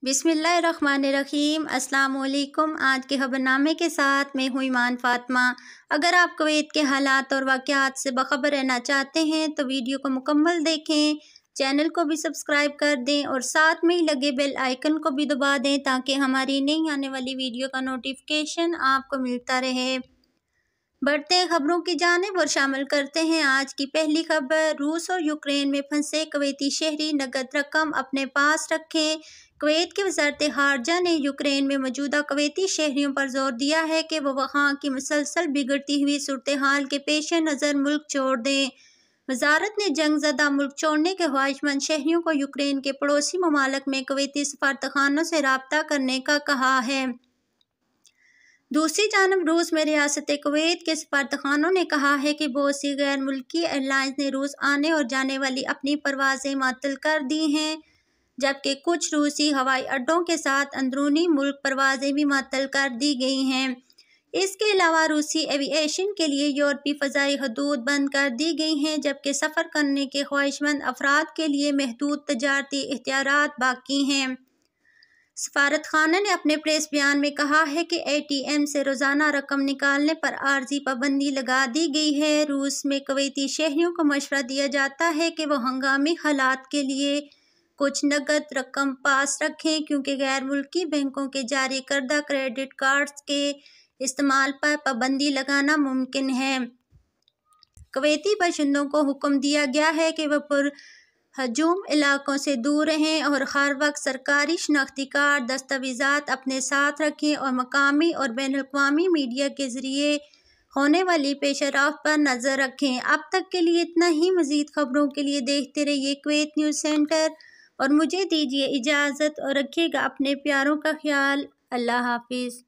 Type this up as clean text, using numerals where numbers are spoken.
बिस्मिल्लाहिर्रहमानिर्रहीम। अस्सलाम वालेकुम। आज के खबरनामे के साथ मैं हूँ ईमान फ़ातिमा। अगर आप कुवैत के हालात और वाक़यात से बाखबर रहना चाहते हैं तो वीडियो को मुकम्मल देखें, चैनल को भी सब्सक्राइब कर दें और साथ में ही लगे बेल आइकन को भी दबा दें ताकि हमारी नई आने वाली वीडियो का नोटिफिकेशन आपको मिलता रहे। बढ़ते हैं खबरों की जानिब और शामिल करते हैं आज की पहली खबर। रूस और यूक्रेन में फंसे कुवैती शहरी नकद रकम अपने पास रखें। कुवैत की वज़ारत ख़ारजा ने यूक्रेन में मौजूदा कुवैती शहरियों पर जोर दिया है कि वो वहाँ की मुसलसल बिगड़ती हुई सूरत हाल के पेश नज़र मुल्क छोड़ दें। वज़ारत ने जंगज़दा मुल्क छोड़ने के ख्वाहिशमंद शहरियों को यूक्रेन के पड़ोसी ममालिक में कुवैती सफारतखानों से राब्ता करने का कहा है। दूसरी जानब रूस में रियासत कुवैत के सफारतखानों ने कहा है कि बहुत सी गैर मुल्की एयरलाइंस ने रूस आने और जाने वाली अपनी परवाज़ें मअतल कर दी हैं, जबकि कुछ रूसी हवाई अड्डों के साथ अंदरूनी मुल्क परवाज़ें भी मअतल कर दी गई हैं। इसके अलावा रूसी एविएशन के लिए यूरोपीय फ़ज़ाई हदूद बंद कर दी गई हैं, जबकि सफ़र करने के ख्वाहिशमंद अफराद के लिए महदूद तजारती एहतियात बाकी हैं। सफारतखाना ने अपने प्रेस बयान में कहा है कि ATM से रोज़ाना रकम निकालने पर आर्जी पाबंदी लगा दी गई है। रूस में कुवैती शहरियों को मशवरा दिया जाता है कि वो हंगामी हालात के लिए कुछ नकद रकम पास रखें, क्योंकि गैर मुल्की बैंकों के जारी करदा क्रेडिट कार्ड्स के इस्तेमाल पर पाबंदी लगाना मुमकिन है। कुवैती बाशिंदों को हुक्म दिया गया है कि वह हजूम इलाकों से दूर रहें और हर वक्त सरकारी शनाख्ती कार्ड दस्तावेज़ात अपने साथ रखें और मकामी और बैनुल-अक़वामी मीडिया के ज़रिए होने वाली पेशरफ्त पर नज़र रखें। अब तक के लिए इतना ही। मज़ीद खबरों के लिए देखते रहिए कुवैत न्यूज़ सेंटर और मुझे दीजिए इजाज़त और रखिएगा अपने प्यारों का ख्याल। अल्लाह हाफिज़।